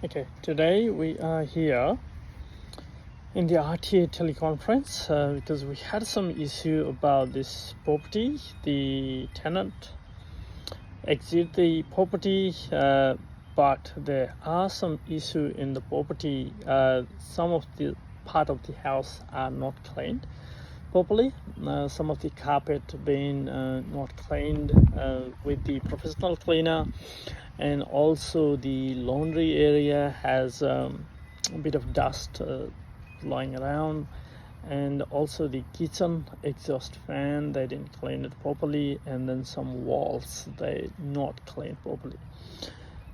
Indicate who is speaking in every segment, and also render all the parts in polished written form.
Speaker 1: Okay, today we are here in the RTA teleconference because we had some issue about this property. The tenant exit the property, but there are some issue in the property. Some of the part of the house are not cleaned properly. Some of the carpet being not cleaned with the professional cleaner, and also the laundry area has a bit of dust lying around, and also the kitchen exhaust fan they didn't clean it properly, and then some walls they not cleaned properly.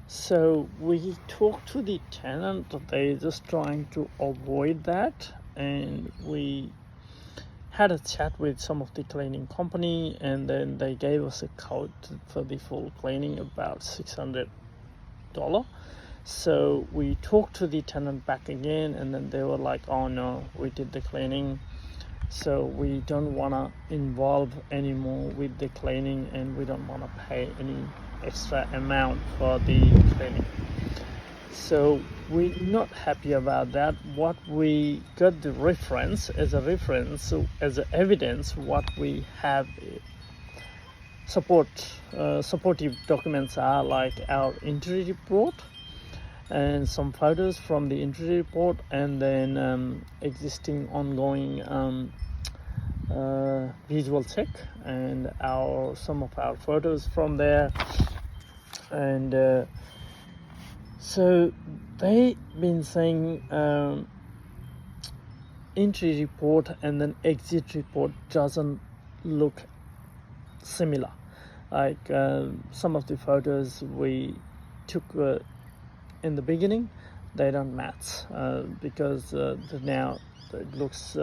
Speaker 1: So we talked to the tenant, they just trying to avoid that, and we had a chat with some of the cleaning company, and then they gave us a code for the full cleaning, about $600. So we talked to the tenant back again, and then they were like, oh no, we did the cleaning, so we don't want to involve anymore with the cleaning, and we don't want to pay any extra amount for the cleaning. So we're not happy about that. What we got the reference as a reference, so as a evidence, what we have supportive documents are like our injury report and some photos from the injury report, and then existing ongoing visual check, and some of our photos from there. And so they've been saying entry report and then exit report doesn't look similar. Like some of the photos we took in the beginning, they don't match because now it looks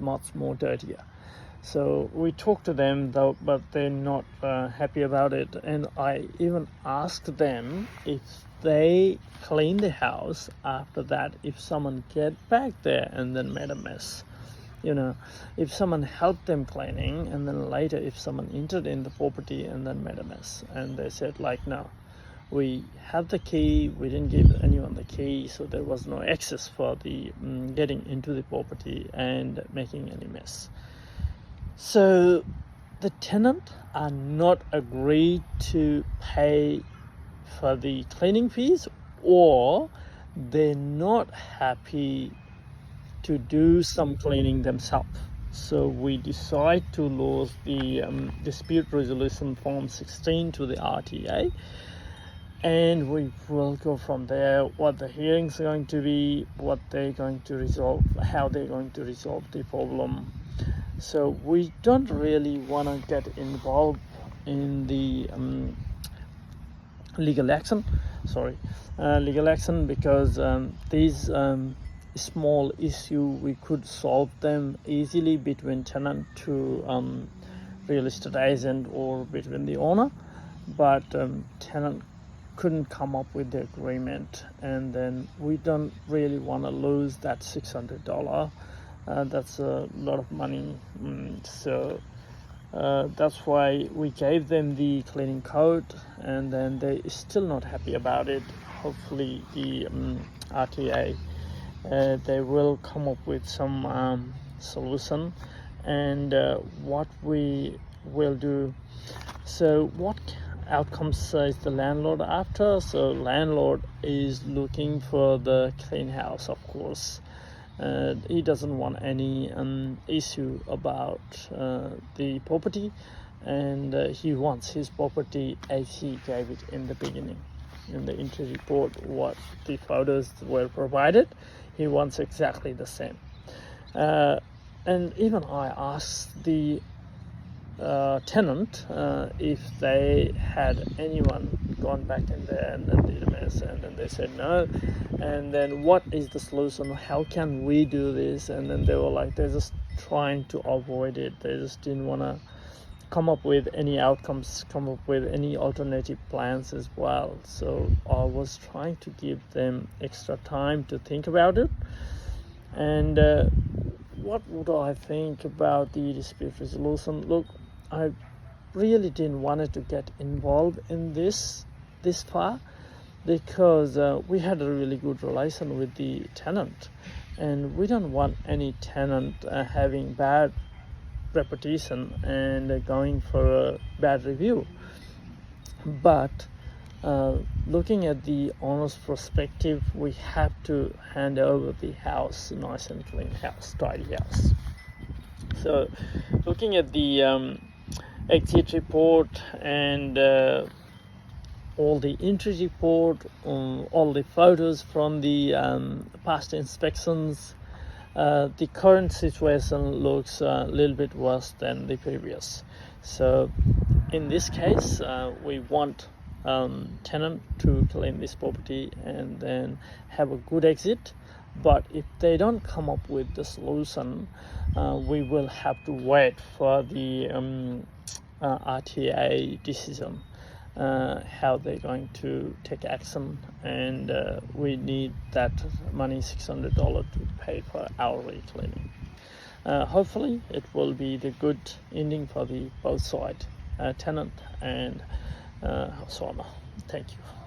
Speaker 1: much more dirtier. So we talked to them though, but they're not happy about it. And I even asked them if they clean the house after that, if someone get back there and then made a mess. If someone helped them cleaning, and then later if someone entered in the property and then made a mess. And they said like, no, we have the key, we didn't give anyone the key, so there was no access for the getting into the property and making any mess. So the tenant are not agreed to pay for the cleaning fees, or they're not happy to do some cleaning themselves. So we decide to lodge the dispute resolution form 16 to the RTA, and we will go from there, what the hearings are going to be, what they're going to resolve, how they're going to resolve the problem. So we don't really want to get involved in the legal action because these small issue we could solve them easily between tenant to real estate agent or between the owner, but tenant couldn't come up with the agreement, and then we don't really want to lose that $600. That's a lot of money. So that's why we gave them the cleaning code, and then they're still not happy about it. Hopefully the RTA they will come up with some solution, and what we will do. So what outcomes is the landlord after? So landlord is looking for the clean house, of course. He doesn't want any issue about the property, and he wants his property as he gave it in the beginning. In the entry report, what the photos were provided, he wants exactly the same. And even I asked the tenant if they had anyone gone back in there and then did a mess, and then they said no. And then what is the solution, how can we do this? And then they were like, they're just trying to avoid it, they just didn't want to come up with any outcomes, come up with any alternative plans as well. So I was trying to give them extra time to think about it. And what would I think about the dispute resolution? Look, I really didn't want to get involved in this far, because we had a really good relation with the tenant, and we don't want any tenant having bad reputation and going for a bad review. But looking at the owner's perspective, we have to hand over the house, nice and clean house, tidy house. So looking at the exit report and all the entry report, all the photos from the past inspections, the current situation looks a little bit worse than the previous. So in this case, we want tenant to clean this property and then have a good exit. But if they don't come up with the solution, we will have to wait for the RTA decision, how they're going to take action, and we need that money, $600, to pay for our recleaning. Hopefully it will be the good ending for the both side, tenant and house owner. Thank you.